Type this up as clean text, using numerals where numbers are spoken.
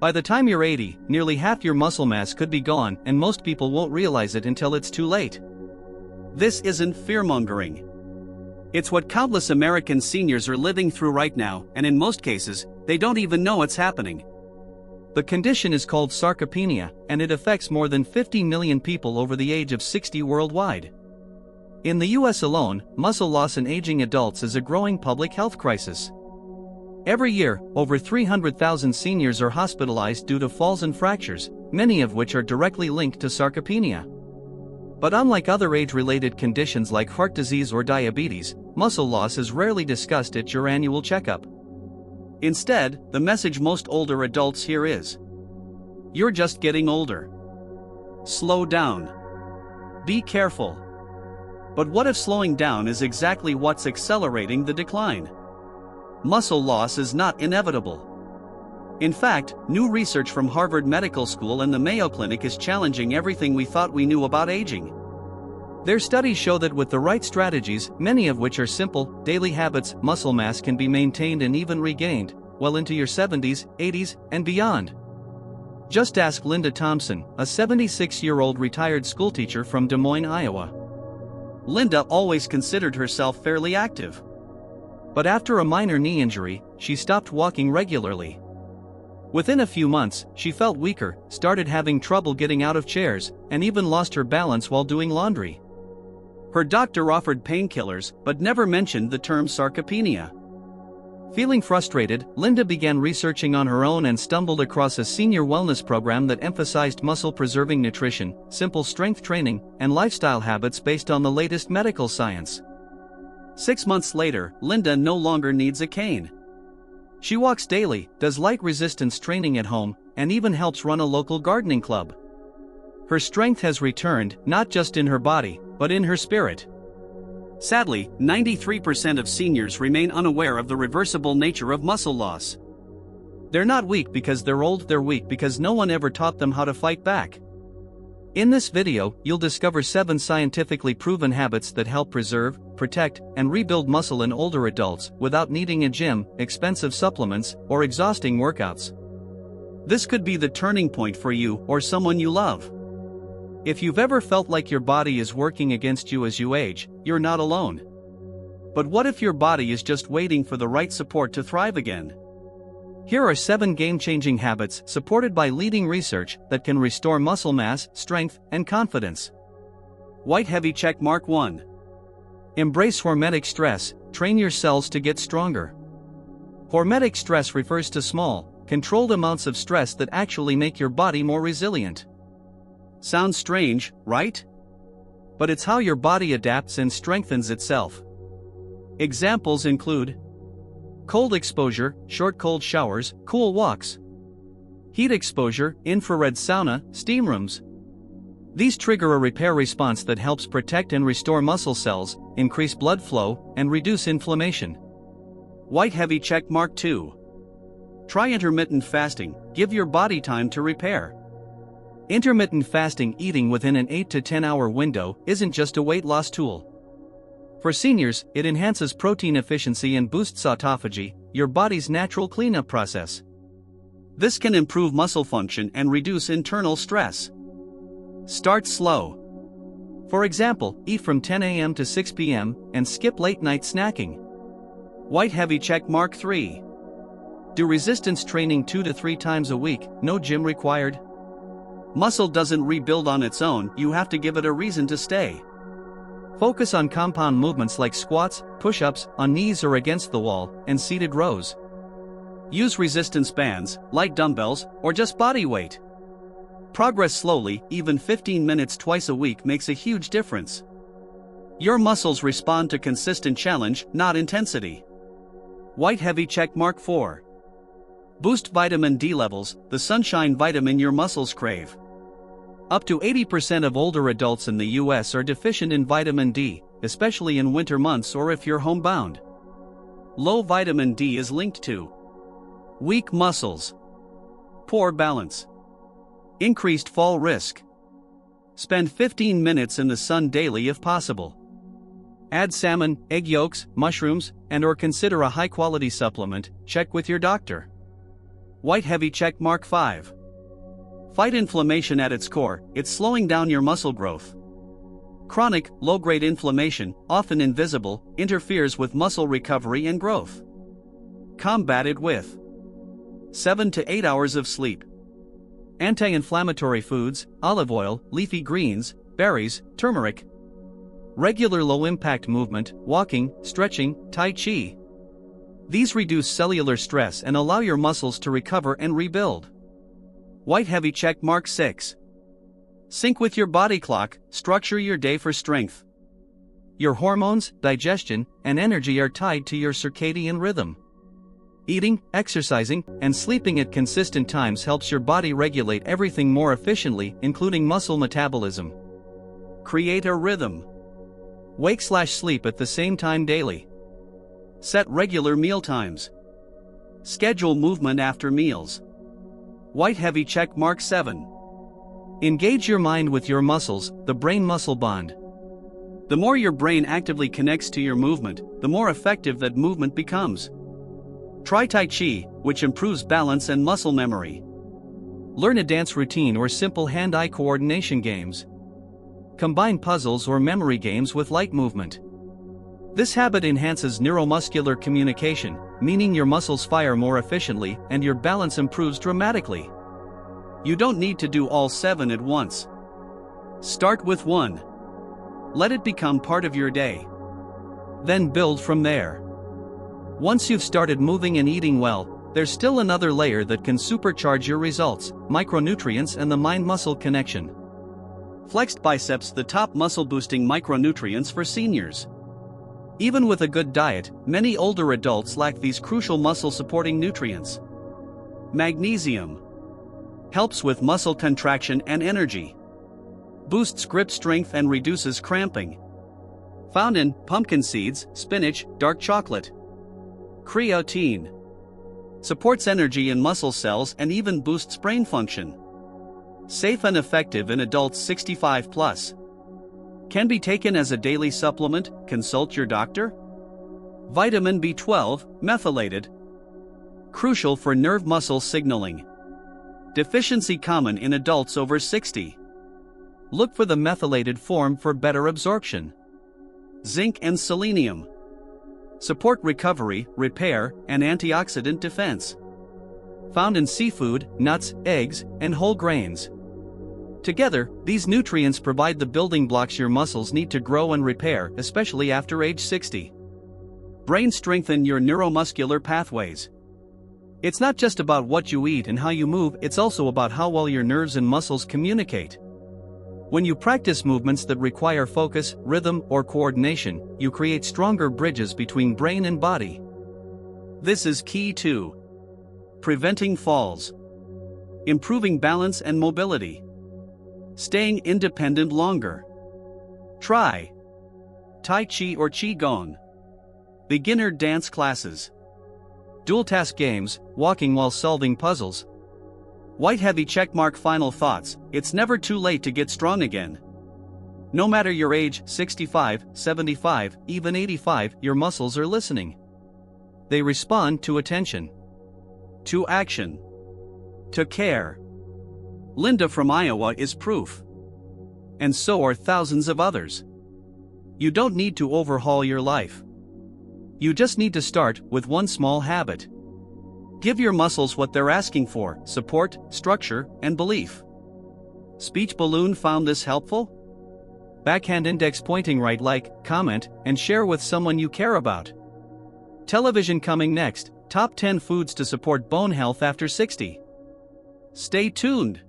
By the time you're 80, nearly half your muscle mass could be gone, and most people won't realize it until it's too late. This isn't fear-mongering. It's what countless American seniors are living through right now, and in most cases, they don't even know it's happening. The condition is called sarcopenia, and it affects more than 50 million people over the age of 60 worldwide. In the US alone, muscle loss in aging adults is a growing public health crisis. Every year, over 300,000 seniors are hospitalized due to falls and fractures, many of which are directly linked to sarcopenia. But unlike other age-related conditions like heart disease or diabetes, muscle loss is rarely discussed at your annual checkup. Instead, the message most older adults hear is, "You're just getting older. Slow down. Be careful." But what if slowing down is exactly what's accelerating the decline? Muscle loss is not inevitable. In fact, new research from Harvard Medical School and the Mayo Clinic is challenging everything we thought we knew about aging. Their studies show that with the right strategies, many of which are simple, daily habits, muscle mass can be maintained and even regained, well into your 70s, 80s, and beyond. Just ask Linda Thompson, a 76-year-old retired schoolteacher from Des Moines, Iowa. Linda always considered herself fairly active. But after a minor knee injury, she stopped walking regularly. Within a few months, she felt weaker, started having trouble getting out of chairs, and even lost her balance while doing laundry. Her doctor offered painkillers, but never mentioned the term sarcopenia. Feeling frustrated, Linda began researching on her own and stumbled across a senior wellness program that emphasized muscle-preserving nutrition, simple strength training, and lifestyle habits based on the latest medical science. 6 months later, Linda no longer needs a cane. She walks daily, does light resistance training at home, and even helps run a local gardening club. Her strength has returned, not just in her body, but in her spirit. Sadly, 93% of seniors remain unaware of the reversible nature of muscle loss. They're not weak because they're old, they're weak because no one ever taught them how to fight back. In this video, you'll discover 7 scientifically proven habits that help preserve, protect, and rebuild muscle in older adults without needing a gym, expensive supplements, or exhausting workouts. This could be the turning point for you or someone you love. If you've ever felt like your body is working against you as you age, you're not alone. But what if your body is just waiting for the right support to thrive again? Here are 7 game-changing habits supported by leading research that can restore muscle mass, strength, and confidence. White heavy check mark 1. Embrace hormetic stress, train your cells to get stronger. Hormetic stress refers to small, controlled amounts of stress that actually make your body more resilient. Sounds strange, right? But it's how your body adapts and strengthens itself. Examples include cold exposure, short cold showers, cool walks. Heat exposure, infrared sauna, steam rooms. These trigger a repair response that helps protect and restore muscle cells, increase blood flow, and reduce inflammation. White heavy check mark 2. Try intermittent fasting, give your body time to repair. Intermittent fasting, eating within an 8 to 10 hour window, isn't just a weight loss tool. For seniors, it enhances protein efficiency and boosts autophagy, your body's natural cleanup process. This can improve muscle function and reduce internal stress. Start slow. For example, eat from 10 a.m. to 6 p.m. and skip late-night snacking. White heavy check mark 3. Do resistance training 2 to 3 times a week, no gym required. Muscle doesn't rebuild on its own, you have to give it a reason to stay. Focus on compound movements like squats, push-ups, on knees or against the wall, and seated rows. Use resistance bands, light dumbbells, or just body weight. Progress slowly, even 15 minutes twice a week makes a huge difference. Your muscles respond to consistent challenge, not intensity. White heavy check mark 4. Boost vitamin D levels, the sunshine vitamin your muscles crave. Up to 80% of older adults in the US are deficient in vitamin D, especially in winter months or if you're homebound. Low vitamin D is linked to weak muscles, poor balance, increased fall risk. Spend 15 minutes in the sun daily if possible. Add salmon, egg yolks, mushrooms, and/or consider a high-quality supplement. Check with your doctor. White heavy check mark 5. Fight inflammation at its core, it's slowing down your muscle growth. Chronic, low-grade inflammation, often invisible, interferes with muscle recovery and growth. Combat it with 7 to 8 hours of sleep. Anti-inflammatory foods, olive oil, leafy greens, berries, turmeric. Regular low-impact movement, walking, stretching, tai chi. These reduce cellular stress and allow your muscles to recover and rebuild. White heavy check mark 6. Sync with your body clock, structure your day for strength. Your hormones, digestion, and energy are tied to your circadian rhythm. Eating, exercising, and sleeping at consistent times helps your body regulate everything more efficiently, including muscle metabolism. Create a rhythm. Wake/sleep at the same time daily. Set regular meal times. Schedule movement after meals. White heavy check mark 7. Engage your mind with your muscles, the brain-muscle bond. The more your brain actively connects to your movement, the more effective that movement becomes. Try Tai Chi, which improves balance and muscle memory. Learn a dance routine or simple hand-eye coordination games. Combine puzzles or memory games with light movement. This habit enhances neuromuscular communication, meaning your muscles fire more efficiently and your balance improves dramatically. You don't need to do all 7 at once. Start with 1. Let it become part of your day. Then build from there. Once you've started moving and eating well, there's still another layer that can supercharge your results: micronutrients and the mind-muscle connection. Flexed biceps, the top muscle-boosting micronutrients for seniors. Even with a good diet, many older adults lack these crucial muscle-supporting nutrients. Magnesium helps with muscle contraction and energy. Boosts grip strength and reduces cramping. Found in pumpkin seeds, spinach, dark chocolate. Creatine supports energy in muscle cells and even boosts brain function. Safe and effective in adults 65 plus. Can be taken as a daily supplement, consult your doctor. Vitamin B12, methylated. Crucial for nerve muscle signaling. Deficiency common in adults over 60. Look for the methylated form for better absorption. Zinc and selenium support recovery, repair, and antioxidant defense. Found in seafood, nuts, eggs, and whole grains. Together, these nutrients provide the building blocks your muscles need to grow and repair, especially after age 60. Brain strengthen your neuromuscular pathways. It's not just about what you eat and how you move, it's also about how well your nerves and muscles communicate. When you practice movements that require focus, rhythm, or coordination, you create stronger bridges between brain and body. This is key to preventing falls, improving balance and mobility, staying independent longer. Try Tai Chi or Qigong, beginner dance classes, dual task games, walking while solving puzzles. White heavy checkmark. Final thoughts: it's never too late to get strong again. No matter your age, 65, 75, even 85, your muscles are listening. They respond to attention, to action, to care. Linda from Iowa is proof. And so are thousands of others. You don't need to overhaul your life. You just need to start with one small habit. Give your muscles what they're asking for: support, structure, and belief. Speech Balloon found this helpful? Backhand index pointing right, like, comment, and share with someone you care about. Television coming next: top 10 foods to support bone health after 60. Stay tuned.